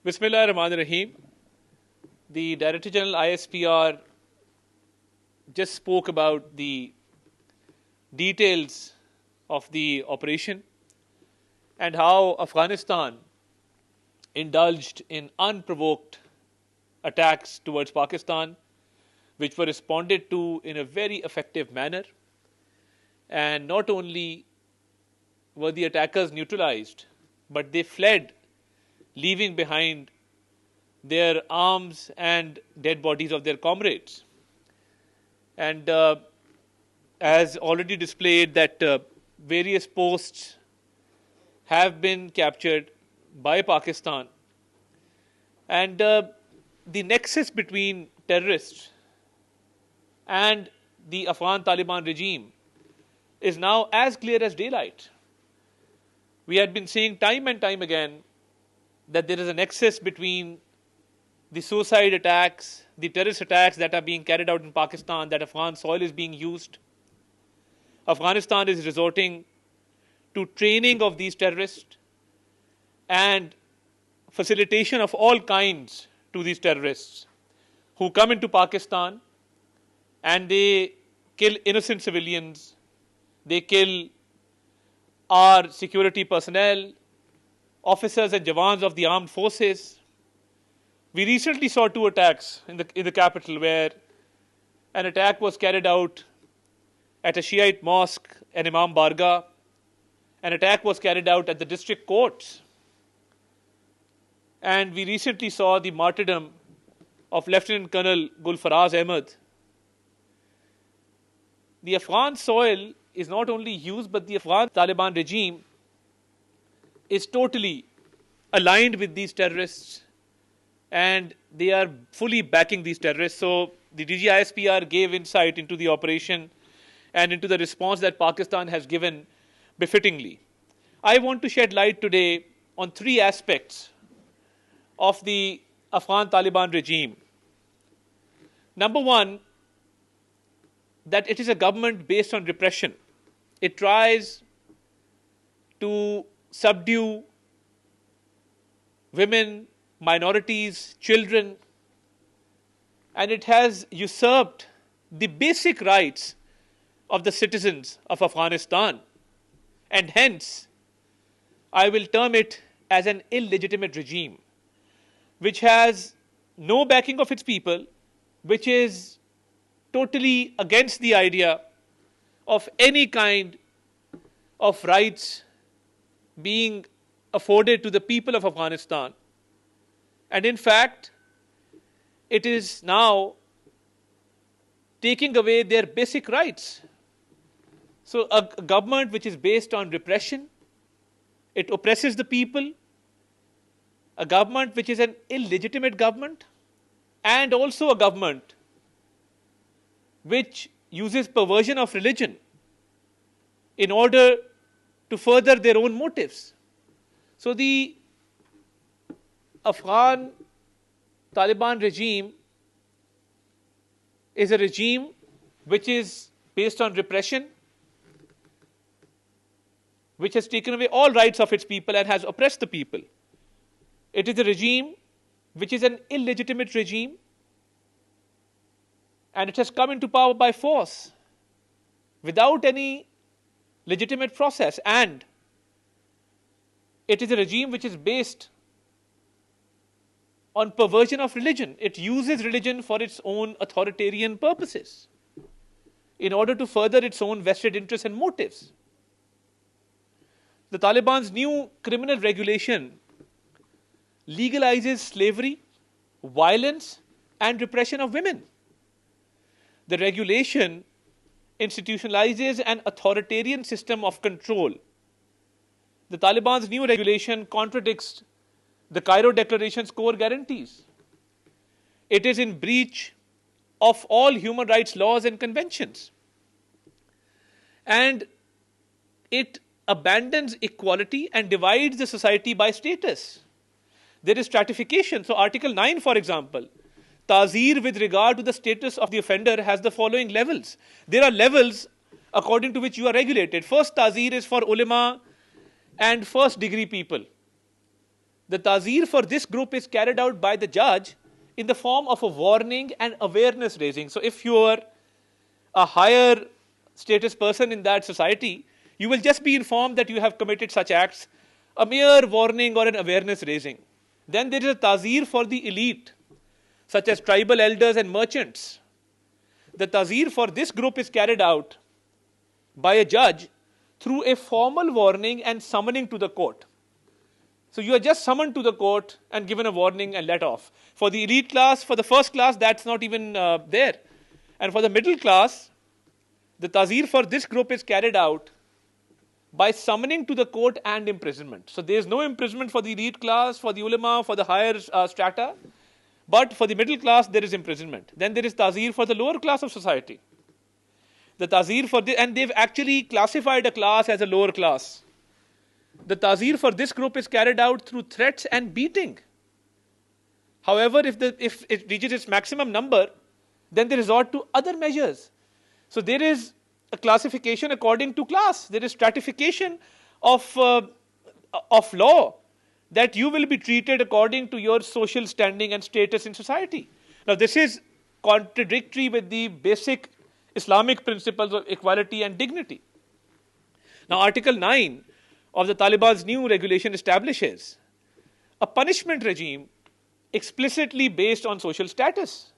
Bismillah ar-Rahman ar-Rahim. The Director General ISPR just spoke about the details of the operation and how Afghanistan indulged in unprovoked attacks towards Pakistan, which were responded to in a very effective manner. And not only were the attackers neutralized, but they fled, leaving behind their arms and dead bodies of their comrades. And as already displayed, that various posts have been captured by Pakistan. And the nexus between terrorists and the Afghan Taliban regime is now as clear as daylight. We had been saying time and time again that there is a nexus between the suicide attacks, the terrorist attacks that are being carried out in Pakistan, that Afghan soil is being used. Afghanistan is resorting to training of these terrorists and facilitation of all kinds to these terrorists who come into Pakistan and they kill innocent civilians, they kill our security personnel, officers and jawans of the armed forces. We recently saw two attacks in the capital, where an attack was carried out at a Shiite mosque and Imam Barga. An attack was carried out at the district courts. And we recently saw the martyrdom of Lieutenant Colonel Gulfaraz Ahmed. The Afghan soil is not only used, but the Afghan Taliban regime is totally aligned with these terrorists, and they are fully backing these terrorists. So the DGISPR gave insight into the operation and into the response that Pakistan has given befittingly. I want to shed light today on three aspects of the Afghan Taliban regime. Number one, that it is a government based on repression. It tries to subdue women, minorities, children, and it has usurped the basic rights of the citizens of Afghanistan. And hence, I will term it as an illegitimate regime, which has no backing of its people, which is totally against the idea of any kind of rights being afforded to the people of Afghanistan. And in fact, it is now taking away their basic rights. So a government which is based on repression, it oppresses the people. A government which is an illegitimate government, and also a government which uses perversion of religion in order to further their own motives. So the Afghan Taliban regime is a regime which is based on repression, which has taken away all rights of its people and has oppressed the people. It is a regime which is an illegitimate regime, and it has come into power by force without any legitimate process. And it is a regime which is based on perversion of religion. It uses religion for its own authoritarian purposes in order to further its own vested interests and motives. The Taliban's new criminal regulation legalizes slavery, violence, and repression of women. The regulation institutionalizes an authoritarian system of control. The Taliban's new regulation contradicts the Cairo Declaration's core guarantees. It is in breach of all human rights laws and conventions. And it abandons equality and divides the society by status. There is stratification. So Article 9, for example, Ta'zeer with regard to the status of the offender has the following levels. There are levels according to which you are regulated. First Ta'zeer is for ulama and first degree people. the ta'zeer for this group is carried out by the judge in the form of a warning and awareness raising. So if you are a higher status person in that society, you will just be informed that you have committed such acts, a mere warning or an awareness raising. Then there is a ta'zeer for the elite, such as tribal elders and merchants. The ta'zeer for this group is carried out by a judge through a formal warning and summoning to the court. So you are just summoned to the court and given a warning and let off. For the elite class, for the first class, that's not even there. And for the middle class, the ta'zeer for this group is carried out by summoning to the court and imprisonment. So there is no imprisonment for the elite class, for the ulama, for the higher strata. But for the middle class, there is imprisonment. Then there is ta'zeer for the lower class of society. The ta'zeer for this, and they've actually classified a class as a lower class. The ta'zeer for this group is carried out through threats and beating. However, if it reaches its maximum number, then they resort to other measures. So there is a classification according to class. There is stratification of law, that you will be treated according to your social standing and status in society. Now, this is contradictory with the basic Islamic principles of equality and dignity. Now, Article 9 of the Taliban's new regulation establishes a punishment regime explicitly based on social status,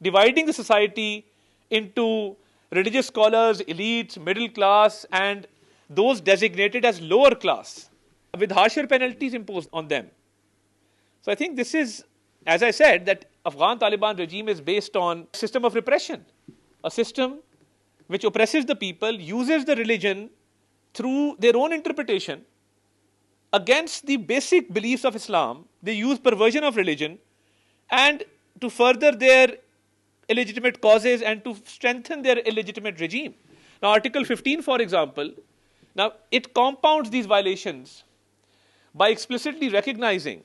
dividing the society into religious scholars, elites, middle class, and those designated as lower class, with harsher penalties imposed on them. So I think this is, as I said, that Afghan Taliban regime is based on a system of repression, a system which oppresses the people, uses the religion through their own interpretation against the basic beliefs of Islam. They use perversion of religion and to further their illegitimate causes and to strengthen their illegitimate regime. Now, Article 15, for example, now it compounds these violations by explicitly recognizing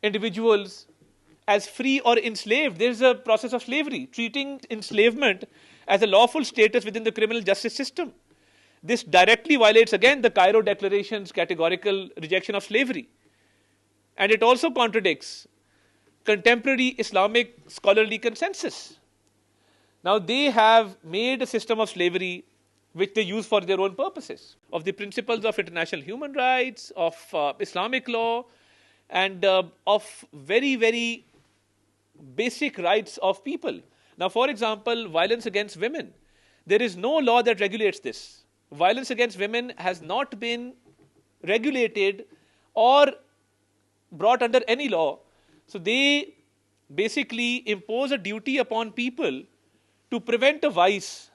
individuals as free or enslaved. There is a process of slavery, treating enslavement as a lawful status within the criminal justice system. This directly violates, again, the Cairo Declaration's categorical rejection of slavery. And it also contradicts contemporary Islamic scholarly consensus. Now, they have made a system of slavery which they use for their own purposes, of the principles of international human rights, of Islamic law, and of very, very basic rights of people. Now, for example, violence against women. There is no law that regulates this. Violence against women has not been regulated or brought under any law. So they basically impose a duty upon people to prevent a vice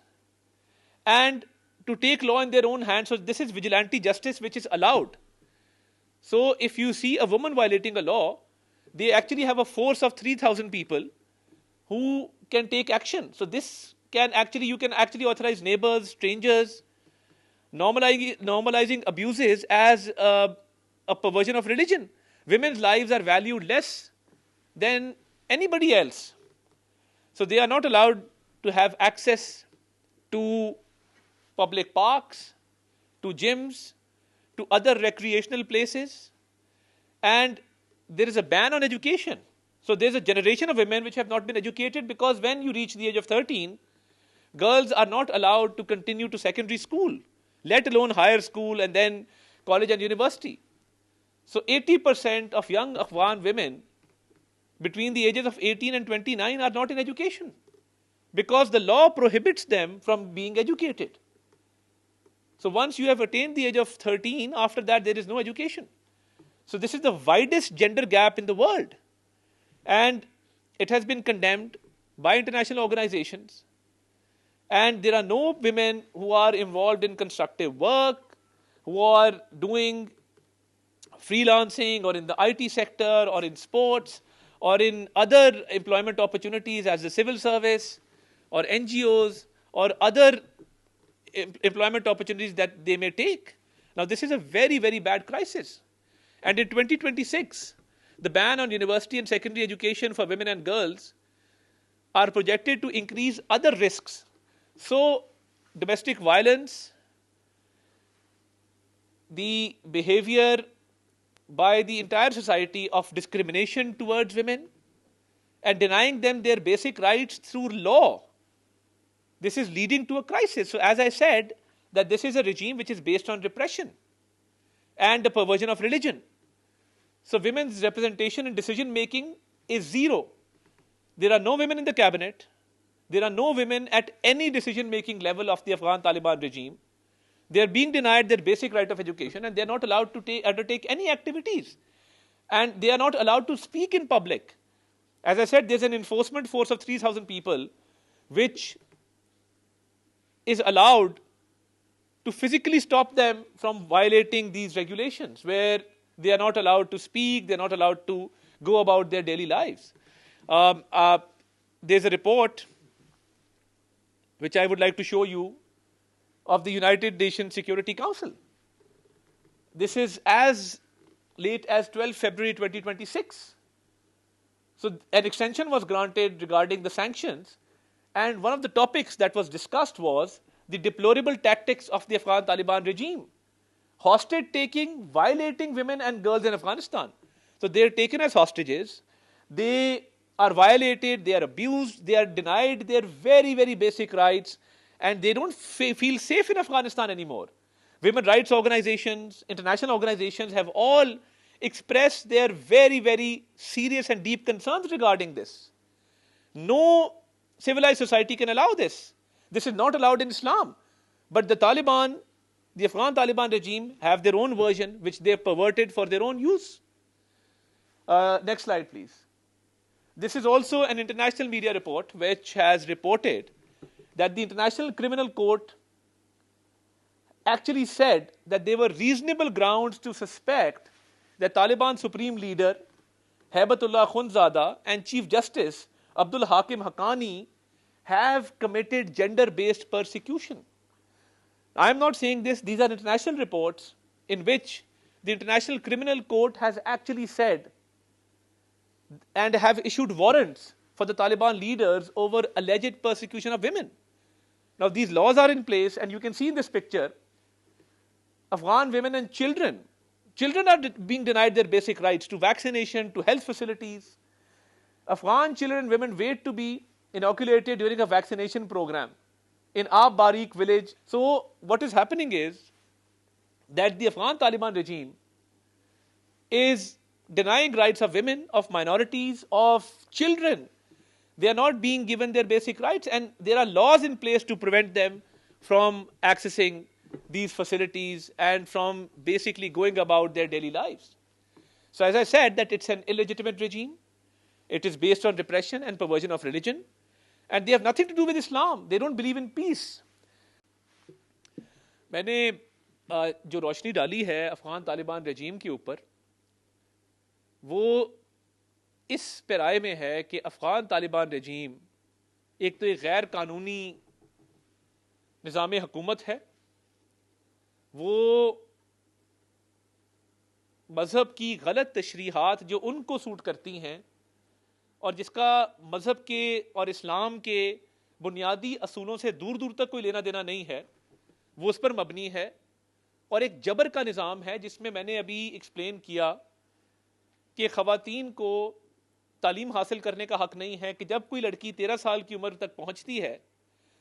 and to take law in their own hands. So this is vigilante justice which is allowed. So if you see a woman violating a law, they actually have a force of 3,000 people who can take action. So this can actually, you can actually authorize neighbors, strangers, normalizing abuses as a perversion of religion. Women's lives are valued less than anybody else. So they are not allowed to have access to public parks, to gyms, to other recreational places. And there is a ban on education. So there's a generation of women which have not been educated, because when you reach the age of 13, girls are not allowed to continue to secondary school, let alone higher school and then college and university. So 80% of young Afghan women between the ages of 18 and 29 are not in education, because the law prohibits them from being educated. So once you have attained the age of 13, after that there is no education. So this is the widest gender gap in the world. And it has been condemned by international organizations. And there are no women who are involved in constructive work, who are doing freelancing or in the IT sector or in sports or in other employment opportunities as the civil service or NGOs or other employment opportunities that they may take. Now, this is a very, very bad crisis. And in 2026, the ban on university and secondary education for women and girls are projected to increase other risks. So, domestic violence, the behavior by the entire society of discrimination towards women and denying them their basic rights through law. This is leading to a crisis. So as I said, that this is a regime which is based on repression and the perversion of religion. So women's representation in decision making is zero. There are no women in the cabinet. There are no women at any decision making level of the Afghan Taliban regime. They are being denied their basic right of education, and they are not allowed to undertake any activities. And they are not allowed to speak in public. As I said, there's an enforcement force of 3,000 people which is allowed to physically stop them from violating these regulations, where they are not allowed to speak, they're not allowed to go about their daily lives. There's a report which I would like to show you of the United Nations Security Council. This is as late as 12 February 2026. So an extension was granted regarding the sanctions, and one of the topics that was discussed was the deplorable tactics of the Afghan Taliban regime. Hostage taking, violating women and girls in Afghanistan. So they are taken as hostages, they are violated, they are abused, they are denied their very, very basic rights, and they don't feel safe in Afghanistan anymore. Women rights organizations, international organizations have all expressed their very, very serious and deep concerns regarding this. No civilized society can allow this. This is not allowed in Islam. But the Taliban, the Afghan Taliban regime, have their own version which they have perverted for their own use. Next slide, please. This is also an international media report which has reported that the International Criminal Court actually said that there were reasonable grounds to suspect that Taliban Supreme Leader Haibatullah Khundzada and Chief Justice Abdul Hakim Haqqani have committed gender-based persecution. I am not saying this, these are international reports in which the International Criminal Court has actually said and have issued warrants for the Taliban leaders over alleged persecution of women. Now these laws are in place, and you can see in this picture, Afghan women and children are being denied their basic rights to vaccination, to health facilities. Afghan children and women wait to be inoculated during a vaccination program in Ab Barik village. So what is happening is that the Afghan Taliban regime is denying rights of women, of minorities, of children. They are not being given their basic rights, and there are laws in place to prevent them from accessing these facilities and from basically going about their daily lives. So as I said, that it's an illegitimate regime. It is based on repression and perversion of religion, and they have nothing to do with Islam. They don't believe in peace. मैंने जो रोशनी डाली है अफगान तालिबान रजीम के ऊपर, वो इस पैराए में है कि अफगान तालिबान रजीम एक तो एक गैर कानूनी निज़ाम हुकूमत है, वो मज़हब की गलत तशरीहात जो उनको सूट करती हैं और जिसका मज़हब के और इस्लाम के बुनियादी असूलों से दूर दूर तक कोई लेना देना नहीं है, वो उस पर मबनी है, और एक जबर का निज़ाम है जिसमें मैंने अभी एक्सप्लेन किया कि ख़वातीन को तालीम हासिल करने का हक़ नहीं है, कि जब कोई लड़की 13 साल की उम्र तक पहुँचती है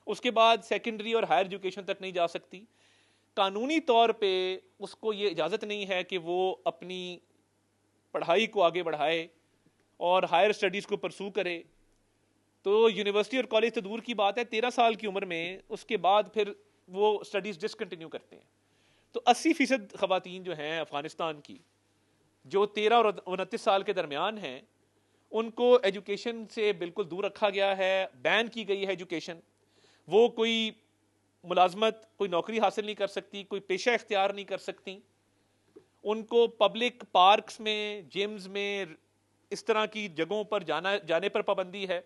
उसके बाद सेकेंडरी और हायर एजुकेशन तक नहीं जा सकती। कानूनी तौर पे उसको ये इजाज़त नहीं है कि वो अपनी पढ़ाई को आगे बढ़ाए और हायर स्टडीज़ को परसू करे। तो यूनिवर्सिटी और कॉलेज तो दूर की बात है, 13 साल की उम्र में उसके बाद फिर वो स्टडीज़ डिसकंटिन्यू करते हैं। तो 80% ख़वातीन जो हैं अफ़गानिस्तान की, जो 13 और 29 साल के दरमियान हैं, उनको एजुकेशन से बिल्कुल दूर रखा गया है, बैन की गई है एजुकेशन। वो कोई मुलाजमत, कोई नौकरी हासिल नहीं कर सकती, कोई पेशा इख्तियार नहीं कर सकती। उनको पब्लिक पार्क्स में, जिम्स में, इस तरह की जगहों पर जाने पर पाबंदी है,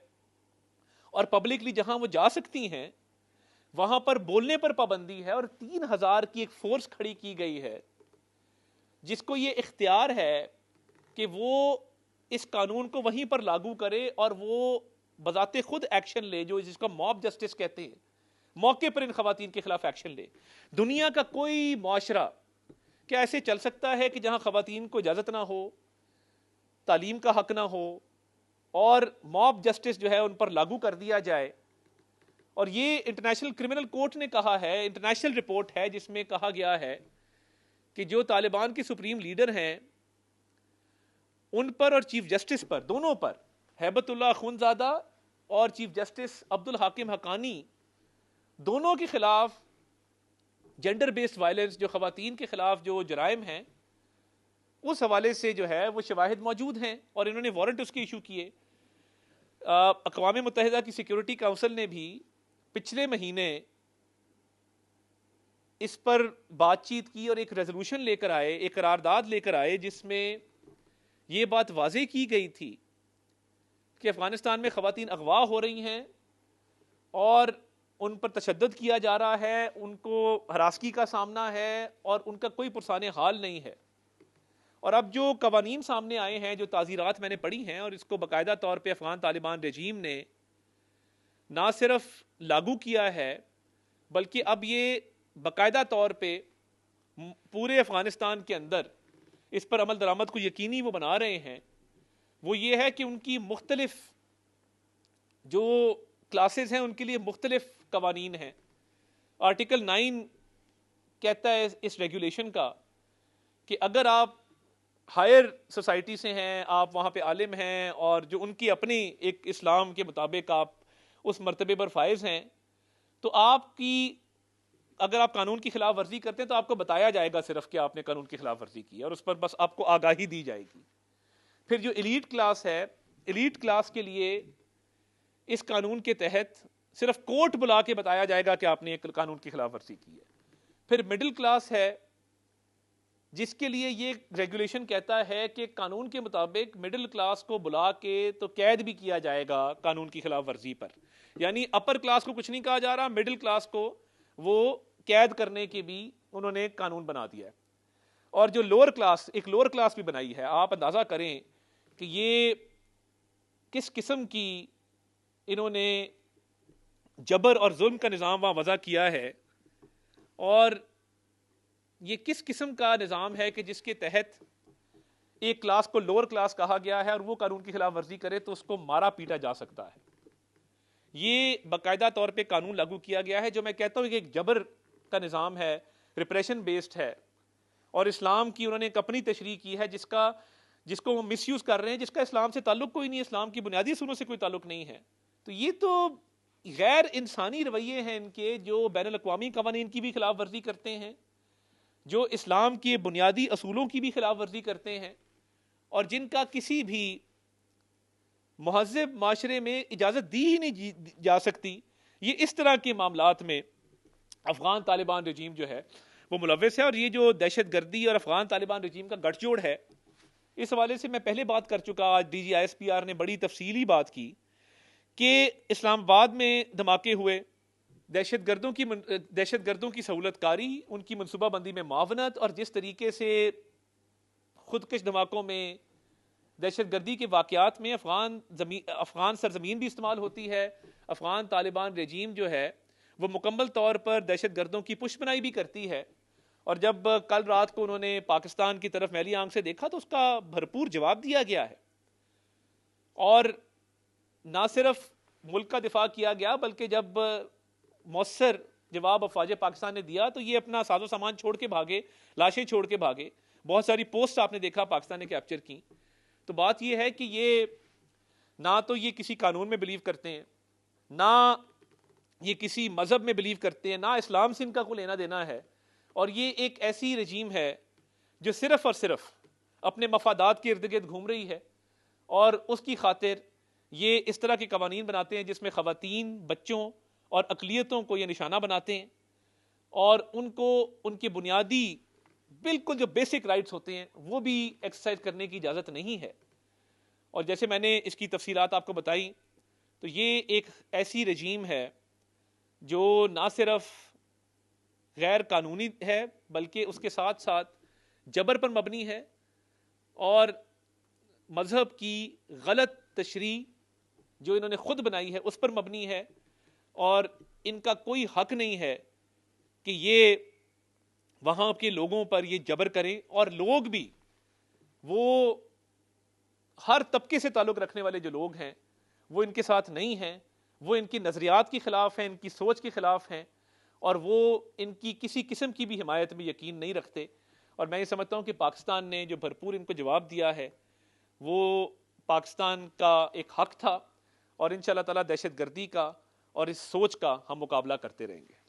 और पब्लिकली जहां वो जा सकती हैं वहां पर बोलने पर पाबंदी है, और 3000 की एक फोर्स खड़ी की गई है जिसको ये इख्तियार है कि वो इस कानून को वहीं पर लागू करे और वो बजाते खुद एक्शन ले, जो जिसका मॉब जस्टिस कहते हैं, मौके पर इन खवातीन के खिलाफ एक्शन ले। दुनिया का कोई मुआशरा کیا ایسے چل سکتا ہے کہ جہاں خواتین کو اجازت نہ ہو، تعلیم کا حق نہ ہو، اور موب جسٹس جو ہے ان پر لاگو کر دیا جائے؟ اور یہ انٹرنیشنل کرمنل کورٹ نے کہا ہے، انٹرنیشنل رپورٹ ہے جس میں کہا گیا ہے کہ جو طالبان کے سپریم لیڈر ہیں ان پر اور چیف جسٹس پر، دونوں پر، ہیبت اللہ اخونزادہ اور چیف جسٹس عبد الحاکم حقانی، دونوں کے خلاف جینڈر بیسڈ وائلنس، جو خواتین کے خلاف جو جرائم ہیں، اس حوالے سے جو ہے وہ شواہد موجود ہیں اور انہوں نے وارنٹ اس کے ایشو کیے۔ اقوام متحدہ کی سیکیورٹی کونسل نے بھی پچھلے مہینے اس پر بات چیت کی اور ایک ریزولوشن لے کر آئے، ایک قرارداد لے کر آئے، جس میں یہ بات واضح کی گئی تھی کہ افغانستان میں خواتین اغوا ہو رہی ہیں اور ان پر تشدد کیا جا رہا ہے، ان کو ہراسگی کا سامنا ہے اور ان کا کوئی پرسان حال نہیں ہے۔ اور اب جو قوانین سامنے آئے ہیں، جو تعزیرات میں نے پڑھی ہیں، اور اس کو باقاعدہ طور پہ افغان طالبان رجیم نے نہ صرف لاگو کیا ہے بلکہ اب یہ باقاعدہ طور پہ پورے افغانستان کے اندر اس پر عمل درآمد کو یقینی وہ بنا رہے ہیں، وہ یہ ہے کہ ان کی مختلف جو کلاسز ہیں ان کے لیے مختلف قوانین ہیں۔ آرٹیکل 9 کہتا ہے اس ریگولیشن کا کہ اگر آپ ہائر سوسائٹی سے ہیں، آپ وہاں پہ عالم ہیں اور جو ان کی اپنی ایک اسلام کے مطابق آپ اس مرتبے پر فائز ہیں، تو آپ کی اگر آپ قانون کی خلاف ورزی کرتے ہیں تو آپ کو بتایا جائے گا صرف کہ آپ نے قانون کی خلاف ورزی کی، اور اس پر بس آپ کو آگاہی دی جائے گی۔ پھر جو ایلیٹ کلاس ہے، ایلیٹ کلاس کے لیے اس قانون کے تحت صرف کورٹ بلا کے بتایا جائے گا کہ آپ نے ایک قانون کی خلاف ورزی کی ہے۔ پھر مڈل کلاس ہے جس کے لیے یہ ریگولیشن کہتا ہے کہ قانون کے مطابق مڈل کلاس کو بلا کے تو قید بھی کیا جائے گا قانون کی خلاف ورزی پر، یعنی اپر کلاس کو کچھ نہیں کہا جا رہا، مڈل کلاس کو وہ قید کرنے کے بھی انہوں نے قانون بنا دیا ہے۔ اور جو لوور کلاس، ایک لوور کلاس بھی بنائی ہے، آپ اندازہ کریں کہ یہ کس قسم کی انہوں نے جبر اور ظلم کا نظام وہاں وضع کیا ہے، اور یہ کس قسم کا نظام ہے کہ جس کے تحت ایک کلاس کو لوور کلاس کہا گیا ہے اور وہ قانون کی خلاف ورزی کرے تو اس کو مارا پیٹا جا سکتا ہے۔ یہ باقاعدہ طور پہ قانون لاگو کیا گیا ہے، جو میں کہتا ہوں کہ ایک جبر کا نظام ہے، ریپریشن بیسڈ ہے، اور اسلام کی انہوں نے ایک اپنی تشریح کی ہے جس کو وہ مس یوز کر رہے ہیں، جس کا اسلام سے تعلق کوئی نہیں، اسلام کی بنیادی اصولوں سے کوئی تعلق نہیں ہے۔ تو یہ تو غیر انسانی رویے ہیں ان کے، جو بین الاقوامی قوانین کی بھی خلاف ورزی کرتے ہیں، جو اسلام کے بنیادی اصولوں کی بھی خلاف ورزی کرتے ہیں، اور جن کا کسی بھی مہذب معاشرے میں اجازت دی ہی نہیں جا سکتی۔ یہ اس طرح کے معاملات میں افغان طالبان رجیم جو ہے وہ ملوث ہے، اور یہ جو دہشت گردی اور افغان طالبان رجیم کا گٹھ جوڑ ہے، اس حوالے سے میں پہلے بات کر چکا، آج ڈی جی ISPR نے بڑی تفصیلی بات کی کہ اسلام آباد میں دھماکے ہوئے، دہشت گردوں کی سہولت کاری، ان کی منصوبہ بندی میں معاونت، اور جس طریقے سے خودکش دھماکوں میں، دہشت گردی کے واقعات میں افغان سرزمین بھی استعمال ہوتی ہے۔ افغان طالبان رجیم جو ہے وہ مکمل طور پر دہشت گردوں کی پشت پناہی بھی کرتی ہے، اور جب کل رات کو انہوں نے پاکستان کی طرف میلی آنکھ سے دیکھا تو اس کا بھرپور جواب دیا گیا ہے، اور نہ صرف ملک کا دفاع کیا گیا بلکہ جب مؤثر جواب افواج پاکستان نے دیا تو یہ اپنا ساز و سامان چھوڑ کے بھاگے، لاشیں چھوڑ کے بھاگے۔ بہت ساری پوسٹ آپ نے دیکھا پاکستان نے کیپچر کی۔ تو بات یہ ہے کہ یہ نہ تو یہ کسی قانون میں بلیو کرتے ہیں، نہ یہ کسی مذہب میں بلیو کرتے ہیں، نہ اسلام سے ان کا کوئی لینا دینا ہے، اور یہ ایک ایسی رجیم ہے جو صرف اور صرف اپنے مفادات کے ارد گرد گھوم رہی ہے، اور اس کی خاطر یہ اس طرح کے قوانین بناتے ہیں جس میں خواتین، بچوں اور اقلیتوں کو یہ نشانہ بناتے ہیں، اور ان کو ان کے بنیادی بالکل جو بیسک رائٹس ہوتے ہیں وہ بھی ایکسرسائز کرنے کی اجازت نہیں ہے۔ اور جیسے میں نے اس کی تفصیلات آپ کو بتائی، تو یہ ایک ایسی رجیم ہے جو نہ صرف غیر قانونی ہے بلکہ اس کے ساتھ ساتھ جبر پر مبنی ہے، اور مذہب کی غلط تشریح جو انہوں نے خود بنائی ہے اس پر مبنی ہے، اور ان کا کوئی حق نہیں ہے کہ یہ وہاں کے لوگوں پر یہ جبر کریں، اور لوگ بھی وہ ہر طبقے سے تعلق رکھنے والے جو لوگ ہیں وہ ان کے ساتھ نہیں ہیں، وہ ان کی نظریات کے خلاف ہیں، ان کی سوچ کے خلاف ہیں، اور وہ ان کی کسی قسم کی بھی حمایت میں یقین نہیں رکھتے. اور میں یہ سمجھتا ہوں کہ پاکستان نے جو بھرپور ان کو جواب دیا ہے وہ پاکستان کا ایک حق تھا، اور انشاءاللہ تعالیٰ دہشت گردی کا اور اس سوچ کا ہم مقابلہ کرتے رہیں گے.